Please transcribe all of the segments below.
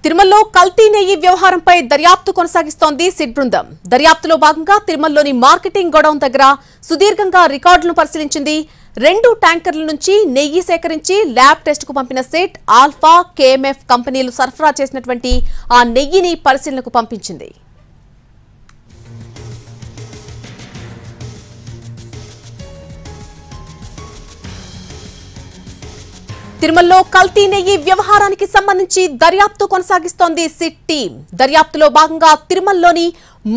తిరుమలలో కల్తీ నెయ్యి వ్యవహారంపై దర్యాప్తు కొనసాగిస్తోంది సిట్ బృందం. దర్యాప్తులో భాగంగా తిరుమలలోని మార్కెటింగ్ గోడౌన్ దగ్గర సుదీర్ఘంగా రికార్డులను పరిశీలించింది. 2 ట్యాంకర్ల నుంచి నెయ్యి సేకరించి ల్యాబ్ టెస్ట్ కు పంపిన సిట్ ఆల్ఫా, కేఎంఎఫ్ కంపెనీలు సరఫరా చేసినటువంటి ఆ నెయ్యిని పరిశీలనకు పంపించింది. తిరుమలలో కల్తీ నెయ్యి వ్యవహారానికి సంబంధించి దర్యాప్తు కొనసాగిస్తోంది సిట్ టీం. దర్యాప్తులో భాగంగా తిరుమలలోని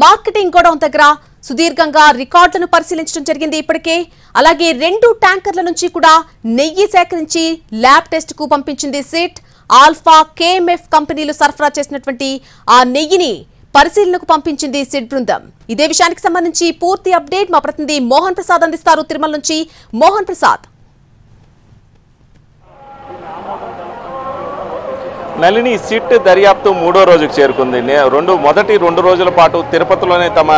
మార్కెటింగ్ గోడౌన్ దగ్గర సుదీర్ఘంగా రికార్డులను పరిశీలించడం జరిగింది. ఇప్పటికే అలాగే 2 ట్యాంకర్ల నుంచి కూడా నెయ్యి సేకరించి ల్యాబ్ టెస్ట్ కు పంపించింది సిట్. ఆల్ఫా, కేఎంఎఫ్ కంపెనీలు సరఫరా చేసినటువంటి ఆ నెయ్యిని పరిశీలనకు పంపించింది సిట్ బృందం. ఇదే విషయానికి సంబంధించి పూర్తి అప్డేట్ మా ప్రతినిధి మోహన్ ప్రసాద్ అందిస్తారు. తిరుమల నుంచి మోహన్ ప్రసాద్. నళిని, సిట్ దర్యాప్తు 3వ రోజుకు చేరుకుంది. మొదటి 2 రోజుల పాటు తిరుపతిలోనే తమ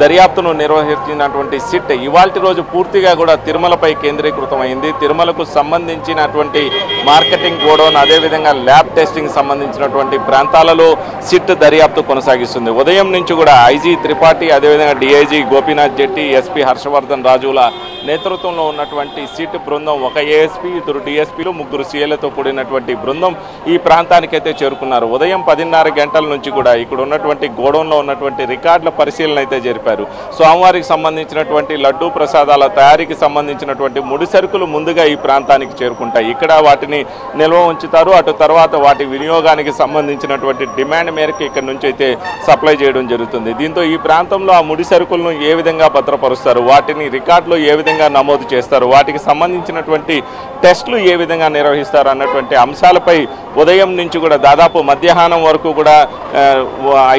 దర్యాప్తును నిర్వహించినటువంటి సిట్ ఇవాల్టి రోజు పూర్తిగా కూడా తిరుమలపై కేంద్రీకృతమైంది. తిరుమలకు సంబంధించినటువంటి మార్కెటింగ్ గోడౌన్, అదేవిధంగా ల్యాబ్ టెస్టింగ్ సంబంధించినటువంటి ప్రాంతాలలో సిట్ దర్యాప్తు కొనసాగిస్తుంది. ఉదయం నుంచి కూడా ఐజీ త్రిపాఠి, అదేవిధంగా డిఐజీ గోపీనాథ్ జెట్టి, ఎస్పీ హర్షవర్ధన్ రాజుల నేతృత్వంలో ఉన్నటువంటి సిట్ బృందం, ఒక ఏఎస్పీ, 2 డిఎస్పీలు, 3 సీఏలతో కూడినటువంటి బృందం ఈ ప్రాంతానికైతే చేరుకున్నారు. ఉదయం 10:30 గంటల నుంచి కూడా ఇక్కడ ఉన్నటువంటి గోడౌన్లో ఉన్నటువంటి రికార్డుల పరిశీలన అయితే జరిపారు. స్వామివారికి సంబంధించినటువంటి లడ్డూ ప్రసాదాల తయారీకి సంబంధించినటువంటి ముడి సరుకులు ముందుగా ఈ ప్రాంతానికి చేరుకుంటాయి. ఇక్కడ వాటిని నిల్వ ఉంచుతారు. అటు తర్వాత వాటి వినియోగానికి సంబంధించినటువంటి డిమాండ్ మేరకు ఇక్కడ నుంచి అయితే సప్లై చేయడం జరుగుతుంది. దీంతో ఈ ప్రాంతంలో ఆ ముడి సరుకులను ఏ విధంగా భద్రపరుస్తారు, వాటిని రికార్డులో ఏ విధంగా నమోదు చేస్తారు, వాటికి సంబంధించినటువంటి టెస్టులు ఏ విధంగా నిర్వహిస్తారు అన్నటువంటి అంశాలపై ఉదయం నుంచి కూడా దాదాపు మధ్యాహ్నం వరకు కూడా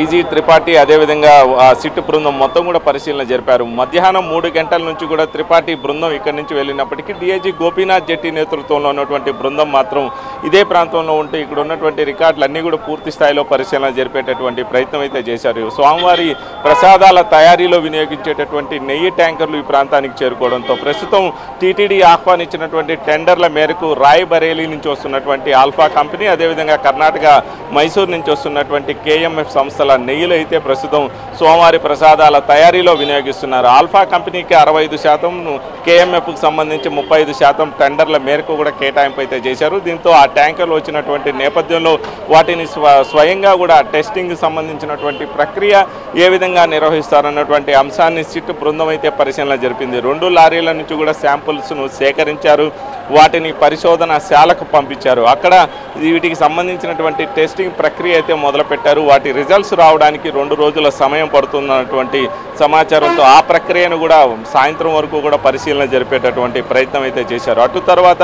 ఐజీ త్రిపాఠి, అదేవిధంగా సిట్ బృందం మొత్తం కూడా పరిశీలన జరిపారు. మధ్యాహ్నం 3 గంటల నుంచి కూడా త్రిపాఠి బృందం ఇక్కడి నుంచి వెళ్ళినప్పటికీ డిఐజీ గోపీనాథ్ జెట్టి నేతృత్వంలో ఉన్నటువంటి బృందం మాత్రం ఇదే ప్రాంతంలో ఉంటే ఇక్కడ ఉన్నటువంటి రికార్డులన్నీ కూడా పూర్తి స్థాయిలో పరిశీలన జరిపేటటువంటి ప్రయత్నం అయితే చేశారు. స్వామివారి ప్రసాదాల తయారీలో వినియోగించేటటువంటి నెయ్యి ట్యాంకర్లు ఈ ప్రాంతానికి చేరుకోవడంతో ప్రస్తుతం టీటీడీ ఆహ్వానించినటువంటి టెండర్ల మేరకు రాయ్బరేలీ నుంచి వస్తున్నటువంటి ఆల్ఫా కంపెనీ, అదేవిధంగా కర్ణాటక మైసూరు నుంచి వస్తున్నటువంటి కేఎంఎఫ్ సంస్థల నెయ్యిలు అయితే ప్రస్తుతం స్వామివారి ప్రసాదాల తయారీలో వినియోగిస్తున్నారు. ఆల్ఫా కంపెనీకి 65%, కేఎంఎఫ్కు సంబంధించి 35% టెండర్ల మేరకు కూడా కేటాయింపు అయితే చేశారు. దీంతో ఆ ట్యాంకర్లు వచ్చినటువంటి నేపథ్యంలో వాటిని స్వయంగా కూడా టెస్టింగ్ సంబంధించినటువంటి ప్రక్రియ ఏ విధంగా నిర్వహిస్తారన్నటువంటి అంశాన్ని సిట్ బృందం అయితే పరిశీలన జరిపింది. 2 లారీల నుంచి కూడా శాంపుల్స్ను సేకరించారు. వాటిని పరిశోధన శాలకు పంపించారు. అక్కడ వీటికి సంబంధించినటువంటి టెస్టింగ్ ప్రక్రియ అయితే మొదలుపెట్టారు. వాటి రిజల్ట్స్ రావడానికి 2 రోజుల సమయం పడుతున్నటువంటి సమాచారంతో ఆ ప్రక్రియను కూడా సాయంత్రం వరకు కూడా పరిశీలన జరిపేటటువంటి ప్రయత్నం అయితే చేశారు. అటు తర్వాత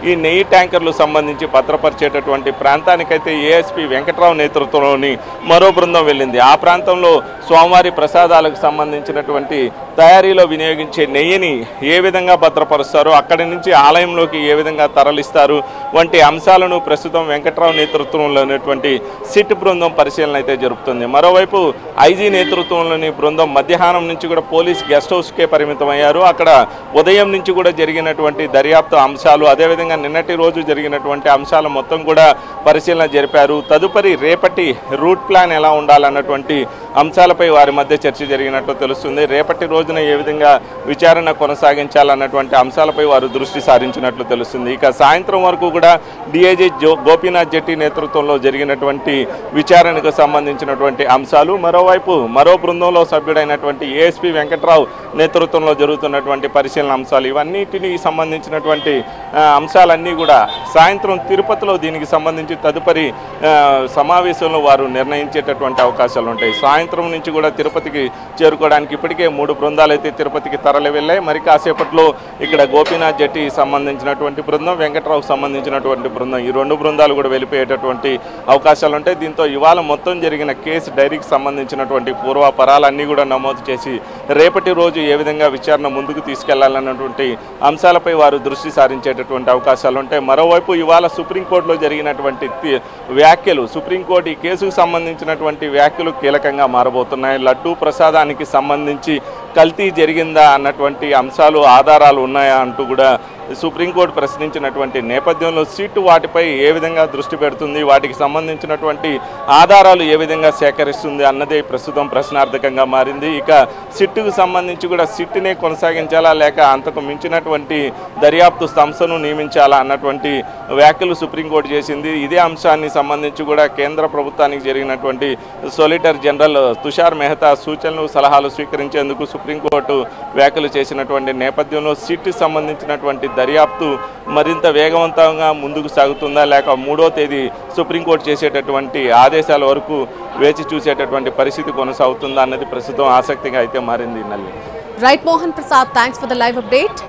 ఈ నెయ్యి ట్యాంకర్లు సంబంధించి భద్రపరిచేటటువంటి ప్రాంతానికైతే ఏఎస్పీ వెంకట్రావు నేతృత్వంలోని మరో బృందం వెళ్ళింది. ఆ ప్రాంతంలో స్వామివారి ప్రసాదాలకు సంబంధించినటువంటి తయారీలో వినియోగించే నెయ్యిని ఏ విధంగా భద్రపరుస్తారు, అక్కడి నుంచి ఆలయంలోకి ఏ విధంగా తరలిస్తారు వంటి అంశాలను ప్రస్తుతం వెంకట్రావు నేతృత్వంలో ఉన్నటువంటి సిట్ బృందం పరిశీలన అయితే జరుపుతుంది. మరోవైపు ఐజీ నేతృత్వంలోని బృందం మధ్యాహ్నం నుంచి కూడా పోలీస్ గెస్ట్ హౌస్కే పరిమితమయ్యారు. అక్కడ ఉదయం నుంచి కూడా జరిగినటువంటి దర్యాప్తు అంశాలు, అదేవిధంగా నిన్నటి రోజు జరిగినటువంటి అంశాలు మొత్తం కూడా పరిశీలన జరిపారు. తదుపరి రేపటి రూట్ ప్లాన్ ఎలా ఉండాలన్నటువంటి అంశాలపై వారి మధ్య చర్చ జరిగినట్లు తెలుస్తుంది. రేపటి రోజున ఏ విధంగా విచారణ కొనసాగించాలన్నటువంటి అంశాలపై వారు దృష్టి సారించినట్లు తెలుస్తుంది. ఇక సాయంత్రం వరకు కూడా డిఐజీ గోపీనాథ్ జెట్టి నేతృత్వంలో జరిగినటువంటి విచారణకు సంబంధించినటువంటి అంశాలు, మరోవైపు మరో బృందంలో సభ్యుడైనటువంటి ఏఎస్పీ వెంకట్రావు నేతృత్వంలో జరుగుతున్నటువంటి పరిశీలన అంశాలు, ఇవన్నిటిని సంబంధించినటువంటి అంశాలన్నీ కూడా సాయంత్రం తిరుపతిలో దీనికి సంబంధించి తదుపరి సమావేశంలో వారు నిర్ణయించేటటువంటి అవకాశాలు ఉంటాయి. సాయంత్రం నుంచి కూడా తిరుపతికి చేరుకోవడానికి ఇప్పటికే 3 బృందాలు అయితే తిరుపతికి తరలి వెళ్ళాయి. మరి కాసేపట్లో ఇక్కడ గోపీనాథ్ జెట్టి సంబంధించినటువంటి బృందం, వెంకట్రావుకు సంబంధించినటువంటి బృందం, ఈ 2 బృందాలు కూడా వెళ్ళిపోయేటటువంటి అవకాశాలు ఉంటాయి. దీంతో ఇవాళ మొత్తం జరిగిన కేసు డైరీకి సంబంధించినటువంటి పూర్వాపరాలన్నీ కూడా నమోదు చేసి రేపటి రోజు ఏ విధంగా విచారణ ముందుకు తీసుకెళ్లాలన్నటువంటి అంశాలపై వారు దృష్టి సారించేటటువంటి అవకాశాలు ఉంటాయి. మరోవైపు ఇవాళ సుప్రీంకోర్టులో జరిగినటువంటి వ్యాఖ్యలు, సుప్రీంకోర్టు ఈ కేసుకు సంబంధించినటువంటి వ్యాఖ్యలు కీలకంగా మారబోతున్నాయి. లడ్డూ ప్రసాదానికి సంబంధించి కల్తీ జరిగిందా అన్నటువంటి అంశాలు, ఆధారాలు ఉన్నాయా అంటూ కూడా సుప్రీంకోర్టు ప్రశ్నించినటువంటి నేపథ్యంలో సిట్ వాటిపై ఏ విధంగా దృష్టి పెడుతుంది, వాటికి సంబంధించినటువంటి ఆధారాలు ఏ విధంగా సేకరిస్తుంది అన్నదే ప్రస్తుతం ప్రశ్నార్థకంగా మారింది. ఇక సిట్కు సంబంధించి కూడా సిట్నే కొనసాగించాలా లేక అంతకు మించినటువంటి దర్యాప్తు సంస్థను నియమించాలా అన్నటువంటి వ్యాఖ్యలు సుప్రీంకోర్టు చేసింది. ఇదే అంశాన్ని సంబంధించి కూడా కేంద్ర ప్రభుత్వానికి జరిగినటువంటి సొలిటర్ జనరల్ తుషార్ మెహతా సూచనలు సలహాలు స్వీకరించేందుకు సుప్రీంకోర్టు వ్యాఖ్యలు చేసినటువంటి నేపథ్యంలో సిట్కి సంబంధించినటువంటి దర్యాప్తు మరింత వేగవంతంగా ముందుకు సాగుతుందా లేక 3వ తేదీ సుప్రీంకోర్టు చేసేటటువంటి ఆదేశాల వరకు వేచి చూసేటటువంటి పరిస్థితి కొనసాగుతుందా అన్నది ప్రస్తుతం ఆసక్తిగా అయితే మారింది. నల్లి right Mohan Prasad, thanks for the live update.